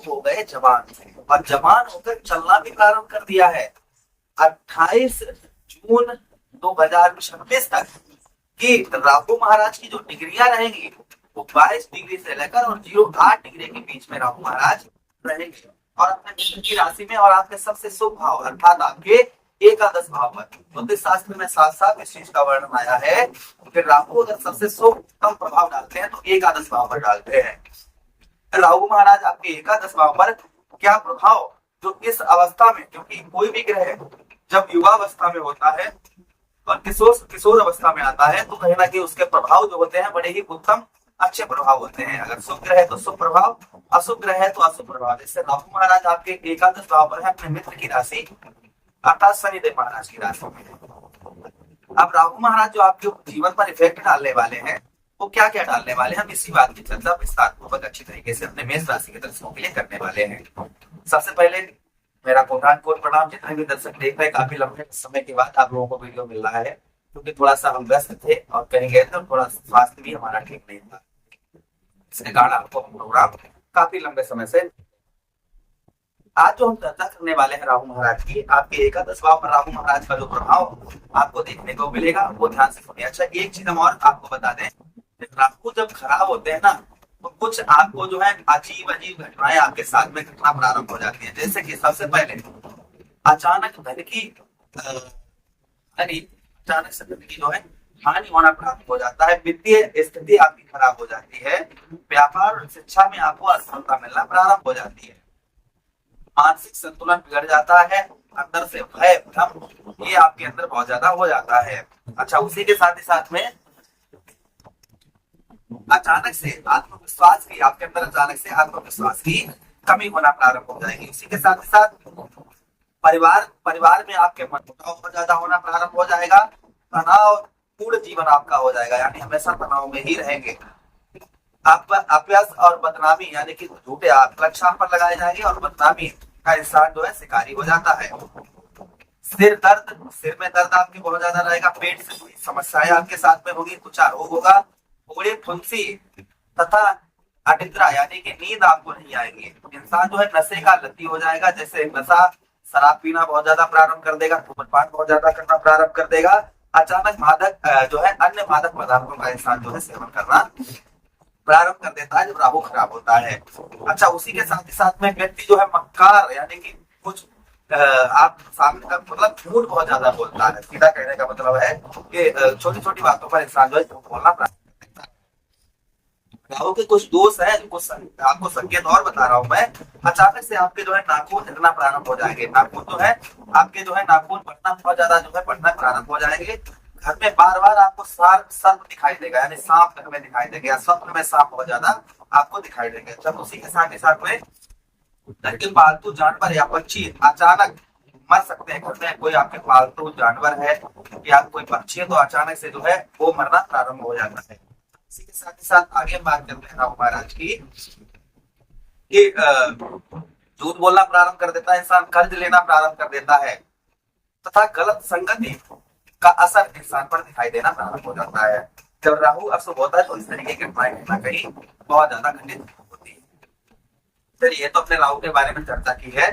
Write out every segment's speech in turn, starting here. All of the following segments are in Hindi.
हो गए जवान और जवान होकर चलना भी प्रारंभ कर दिया है। 28 जून 2026 तक कि राहु महाराज की जो डिग्रियां रहेंगी वो 22 डिग्री से लेकर और 08 डिग्री के बीच में राहु महाराज रहेंगे और अपने मित्र की राशि में और आपके सबसे शुभ भाव अर्थात आपके एकादश भाव पर। ज्योतिष शास्त्र में साथ साथ इस चीज का वर्णन आया है कि राहु अगर सबसे शुभ कम प्रभाव डालते हैं तो एकादश भाव पर डालते हैं। राहु महाराज आपके एकादश भाव पर क्या प्रभाव जो इस अवस्था में, क्योंकि कोई भी ग्रह जब युवावस्था में होता है और किशोर अवस्था में आता है तो कहीं ना कहीं उसके प्रभाव जो होते हैं बड़े ही उत्तम अच्छे प्रभाव होते हैं। अगर शुभ ग्रह है तो शुभ प्रभाव, अशुभ ग्रह है तो अशुभ प्रभाव। इससे राहु महाराज आपके एकादश भाव पर है अपने मित्र की राशि अर्थात शनिदेव महाराज की राशि में। अब राहु महाराज जो आपके जीवन पर इफेक्ट डालने वाले हैं वो क्या क्या डालने वाले हैं, हम इसी बात की चर्चा विस्तार पूर्वक अच्छी तरीके से अपने मेष राशि के दर्शकों के लिए करने वाले हैं। सबसे पहले मेरा कोटान प्रणाम जितने भी दर्शक देख रहे हैं, काफी लंबे समय के बाद आप लोगों को वीडियो मिल रहा है क्योंकि थोड़ा सा हम व्यस्त थे और कहीं गए थे और थोड़ा स्वास्थ्य भी हमारा ठीक नहीं था, इसके कारण आपको प्रोग्राम काफी लंबे समय से। आज जो हम चर्चा करने वाले हैं राहु महाराज की, आपके एकादश भाव पर राहु महाराज का जो प्रभाव आपको देखने को मिलेगा वो ध्यान से सुनिए। अच्छा, एक चीज हम और आपको बता दें, राहु जब खराब होते हैं ना तो कुछ आपको जो है अजीब अजीब घटनाएं आपके साथ में घटना प्रारंभ हो जाती है। जैसे कि सबसे पहले अचानक धन की अचानक से धन की जो है हानि होना प्रारंभ हो जाता है, वित्तीय स्थिति आपकी खराब हो जाती है, व्यापार और शिक्षा में आपको असफलता मिलना प्रारंभ हो जाती है, मानसिक संतुलन बिगड़ जाता है, अंदर से भय भ्रम ये आपके अंदर बहुत ज्यादा हो जाता है। अच्छा, उसी के साथ ही साथ में अचानक से आत्मविश्वास की आपके अंदर अचानक से आत्मविश्वास की कमी होना प्रारंभ हो जाएगी। इसी के साथ ही साथ परिवार में आपके मनमुटाव बहुत ज्यादा होना प्रारंभ हो जाएगा, तनाव पूर्ण जीवन आपका हो जाएगा, यानी हमेशा तनाव में ही रहेंगे। आप अभ्यास और बदनामी यानी कि झूठे आत्मलक्षण पर लगाए जाएंगे और बदनामी का इंसान जो है शिकारी हो जाता है। सिर में दर्द आपके बहुत ज्यादा रहेगा, पेट से कोई समस्याएं आपके साथ में होगी, त्वचा रोग होगा, फोड़े फुंसी तथा अनिद्रा यानी कि नींद आपको नहीं आएगी। इंसान जो है नशे का लती हो जाएगा, जैसे नशा शराब पीना बहुत ज्यादा प्रारंभ कर देगा, धूम्रपान बहुत ज्यादा करना प्रारंभ कर देगा, अचानक मादक जो है अन्य मादक पदार्थों का इंसान जो है सेवन करना प्रारंभ कर देता है जब राहु खराब होता है। अच्छा, उसी के साथ ही साथ में व्यक्ति जो है मक्कार यानी कि कुछ आप सामने का मतलब झूठ बहुत ज्यादा बोलता है। सीधा कहने का मतलब है कि छोटी छोटी बातों पर इंसान जो है झूठ बोलना प्रारंभ करता है। राहु के कुछ दोष है, कुछ आपको संकेत और बता रहा हूं मैं। अचानक से आपके जो है नाखून हिलना प्रारंभ हो जाएंगे, नाखून जो है आपके जो है नाखून बढ़ना बहुत ज्यादा जो है बढ़ना प्रारंभ हो जाएंगे। घर में बार बार आपको सर्प दिखाई देगा, यानी सांप घर में दिखाई देगा या स्वप्न में सांप बहुत ज्यादा आपको दिखाई देंगे। जब उसी के साथ ही साथ में घर के पालतू जानवर या पक्षी अचानक मर सकते हैं। घर में कोई आपके पालतू जानवर है या कोई पक्षी है तो अचानक से जो है वो मरना प्रारंभ हो जाता है। इसी के साथ ही साथ आगे बात करते हैं राहु महाराज की कि झूठ बोलना प्रारंभ कर देता है इंसान, कर्ज लेना प्रारंभ कर देता है तथा गलत संगति का असर इंसान पर दिखाई देना प्रारंभ हो जाता है। जब राहु अशुभ होता है तो इस तरीके की घटनाएं कहीं ना कहीं बहुत ज्यादा घटित होती है। चलिए, तो अपने राहु के बारे में चर्चा की है।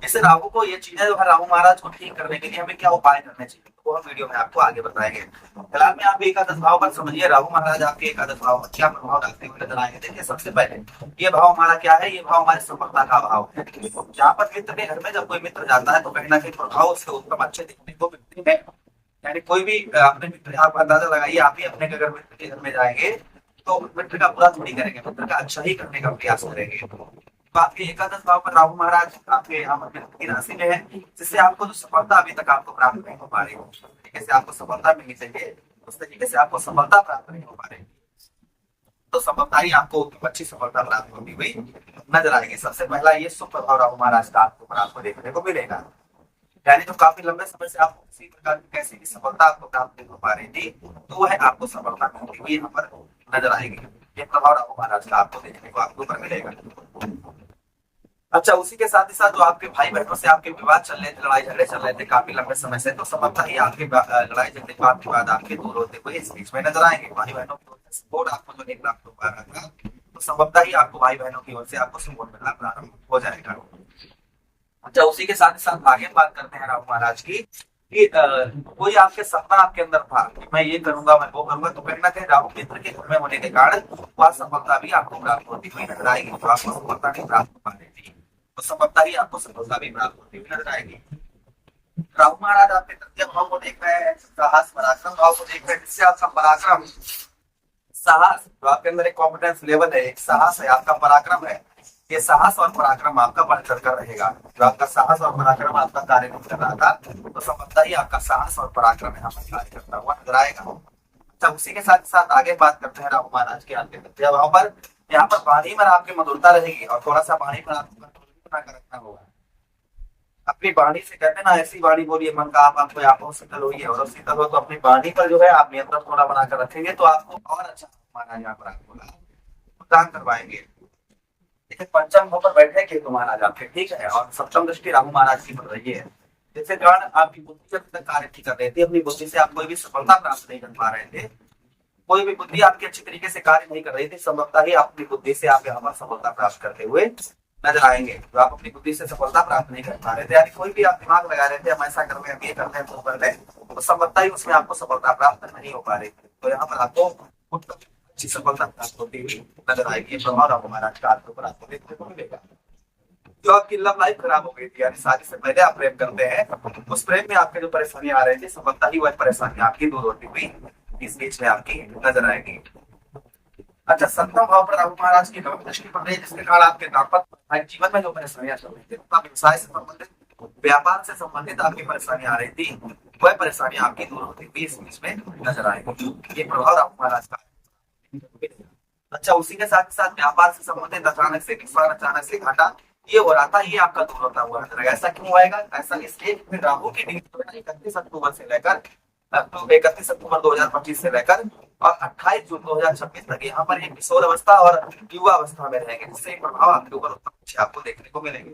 इस राहु को ये चीजें जो है राहु महाराज को ठीक करने के लिए हमें क्या उपाय करने चाहिए तो वो हम वीडियो में आपको आगे बताएंगे। फिलहाल में आप एकादश भाव पर समझिए राहु महाराज आपके एकादश भाव पर क्या प्रभाव डालते हुए नजर आएंगे। देखिए, सबसे पहले ये भाव हमारा क्या है, ये भाव हमारे सफलता का भाव है। जहाँ पर मित्र के घर में जब कोई मित्र जाता है तो कहीं ना कहीं प्रभाव उसके उत्तम अच्छे दिखने को मिलते हैं। यानी कोई भी अपने मित्र, आप अंदाजा लगाइए, आप ही अपने अगर मित्र के घर में जाएंगे तो मित्र का बुरा थोड़ी करेंगे, मित्र का अच्छा ही करने का प्रयास करेंगे। तो आपके एकादश भाव पर राहु महाराज आपके यहाँ पर मित्र की राशि में है, जिससे आपको जो सफलता अभी तक आपको प्राप्त नहीं हो पा रही, उस तरीके से आपको सफलता मिलनी चाहिए, उस तरीके से आपको सफलता प्राप्त नहीं हो पा रही, तो सफलता ही आपको अच्छी सफलता प्राप्त होती हुई नजर आएगी। सबसे पहला ये शुभ प्रभाव राहु महाराज का आपको देखने को मिलेगा। यानी जो काफी लंबे समय से आपको किसी प्रकार की कैसी भी सफलता आपको प्राप्त नहीं हो पा रही थी तो वह आपको सफलता मिलती हुई यहाँ पर नजर आएगी। ये प्रभाव राहु महाराज का आपको देखने को आपके ऊपर मिलेगा। अच्छा, उसी के साथ ही साथ जो आपके भाई बहनों से आपके विवाद चल रहे थे, लड़ाई झगड़े चल रहे थे काफी लंबे समय से, तो सफलता ही आपके लड़ाई झगड़े के बाद आपके दूर होते हुए इस बीच में नजर आएंगे। भाई बहनों की सपोर्ट आपको जो नहीं प्राप्त हो पा रहा था तो तो संभवतः ही आपको भाई बहनों की ओर से आपको सपोर्ट मिलना प्रारंभ हो जाएगा। अच्छा, उसी के साथ साथ आगे बात करते हैं राहु महाराज की कि कोई आपके सपना आपके अंदर था कि मैं ये करूंगा मैं वो करूंगा, तो कहीं ना कहीं राहु मित्र के घर में होने के कारण वह सफलता भी आपको प्राप्त होती हुई नजर आएगी। तो आपको सफलता नहीं प्राप्त हो पा रही थी, तो सफलता ही आपको सफलता भी प्राप्त होती हुई नजर आएगी। राहु महाराज आपके तृतीय भाव को देख रहे हैं, साहस पराक्रम भाव को देख रहे हैं, जिससे आपका पराक्रम साहस जो आपके अंदर एक कॉन्फिडेंस लेवल है, एक साहस है, आपका पराक्रम है, ये साहस और पराक्रम आपका बढ़ चढ़कर रहेगा। जो आपका साहस और पराक्रम आपका कार्य नहीं कर रहा था, तो संभवतः ही आपका साहस और पराक्रम यहाँ पर कार्य करता हुआ नजर आएगा। अच्छा, उसी के साथ साथ आगे बात करते हैं राहु महाराज के आपके तृतीय भाव पर। यहाँ पर वाणी में आपकी मधुरता रहेगी और थोड़ा सा वाणी पर आपको कंट्रोल बना कर रखना होगा। अपनी वाणी से कहते ना, ऐसी वाणी बोलिए मन का आपको आपको शीतल होगी, और शीतल हो तो अपनी वाणी पर जो है आप नियंत्रण थोड़ा बनाकर रखेंगे तो आपको और अच्छा महाराज यहाँ पर आपको भुगतान करवाएंगे। देखिए, पंचम भाव पर बैठे केतु महाराज आपके, ठीक है, और सप्तम दृष्टि राहु महाराज की पड़ रही है, जिसके कारण आपकी बुद्धि जब तक कार्य नहीं कर रही थी, अपनी बुद्धि से आप कोई भी सफलता प्राप्त नहीं कर पा रहे थे, कोई भी बुद्धि आपकी अच्छी तरीके से कार्य नहीं कर रही थी, संभवतः ही अपनी बुद्धि से आप यहाँ पर सफलता प्राप्त करते हुए नजर आएंगे। तो आप अपनी बुद्धि से सफलता प्राप्त नहीं कर पा रहे थे, यानी कोई भी आप दिमाग लगा रहे थे हम ऐसा कर रहे हैं, हम ये कर रहे हैं, वो कर रहे हैं, तो संभवतः ही उसमें आपको सफलता प्राप्त नहीं हो पा रही थी। तो यहाँ पर आपको अच्छी सफलता प्राप्त होती हुई नजर आएगी। प्रभाव राहु महाराज का आपके ऊपर आपको देखने को मिलेगा। जो आपकी लव लाइफ खराब हो गई थी, यानी शादी से पहले आप प्रेम करते हैं, उस प्रेम में आपके जो परेशानियां आ रही थी, संभवतः ही वह परेशानी आपकी दूर होती हुई इस बीच में आपकी नजर आएगी। अच्छा, सप्तम भाव पर राहु महाराज की नवम दृष्टि पड़ रही है, जिसके कारण आपके दाम्पत्य जीवन में जो परेशानियां चल रही थी, व्यवसाय से संबंधित, व्यापार से संबंधित आपकी परेशानियां आ रही थी, वह परेशानियां आपकी दूर होती हुई इस बीच में नजर आएगी। ये प्रभाव राहु महाराज का। अच्छा, उसी के साथ साथ व्यापार से संबंधित अचानक से नुकसान, अचानक से घाटा ये हो रहा था, ये आपका दूर होता हुआ नजर आएगा। ऐसा क्यों आएगा? ऐसा इसलिए फिर राहु की डिग्री 31 अक्टूबर से लेकर 31 अक्टूबर 2025 से लेकर और 28 जून 2026 तक यहाँ पर एक किशोर अवस्था और युवा अवस्था में रहेंगे, जिससे प्रभाव आपके ऊपर आपको देखने को मिलेंगे।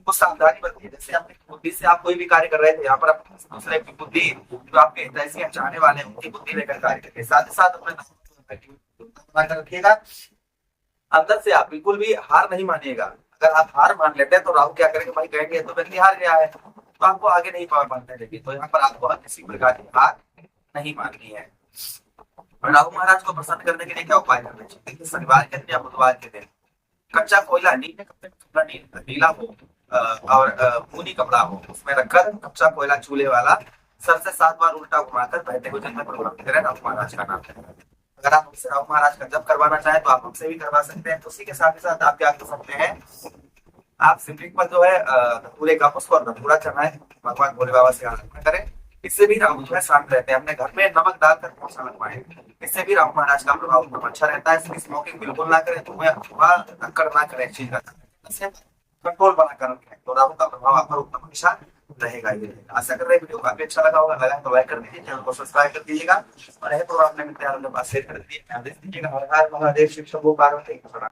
कुछ सावधानी बरतिए, जैसे अपनी बुद्धि से आप कोई भी कार्य कर रहे थे, यहाँ पर दूसरे की बुद्धि जो आपके हितैषी चाहने वाले हैं उनकी बुद्धि लेकर कार्य करिए। साथ ही साथ अपने रखिएगा, अंदर से आप बिल्कुल भी हार नहीं मानिएगा। अगर आप हार मान लेते हैं तो राहु क्या करेंगे, भाई कहेंगे तो व्यक्ति हार गया है, तो आपको आगे नहीं पाने देगी। तो यहाँ पर आपको किसी प्रकार की हार नहीं माननी है। और राहु महाराज को प्रसन्न करने के लिए क्या उपाय करने चाहिए? शनिवार के दिन या बुधवार के दिन कच्चा कोयला नीले कपड़े कपड़ा नीला हो और ऊनी कपड़ा हो, उसमें रखकर कच्चा कोयला चूल्हे वाला सर से 7 बार उल्टा घुमाकर बहते हुए जल में प्रवाहित करें, राहु महाराज का नाम है। अगर आप हमसे राहु महाराज का जप करवाना चाहें तो आप हमसे भी करवा सकते हैं। तो उसी के साथ ही साथ आप क्या कर सकते हैं, आप शिवलिंग पर जो है धतूरे का पुष्प और धतूरा चढ़ाएं, भगवान भोले बाबा से आराधना करें। इससे भी राहु जो है शांत रहते हैं। अपने घर में नमक डालकर पोछा लगवाएं, इससे भी राहु महाराज का प्रभाव अच्छा रहता है। स्मोकिंग बिल्कुल ना करें, धुआं ना करें, चीज का कंट्रोल बनाकर रखें, तो राहु का प्रभाव आप पर उत्तम हमेशा रहेगा ही रहेगा। आशा कर रहे हैं वीडियो काफी अच्छा लगा होगा, लगा तो लाइक कर दीजिए, चैनल को सब्सक्राइब कर दीजिएगा और यह प्रोग्राम अपने मित्रों के पास शेयर कर दीजिए, ध्यान दीजिएगा। हर हर महादेव, शिव शंभू पार्वती।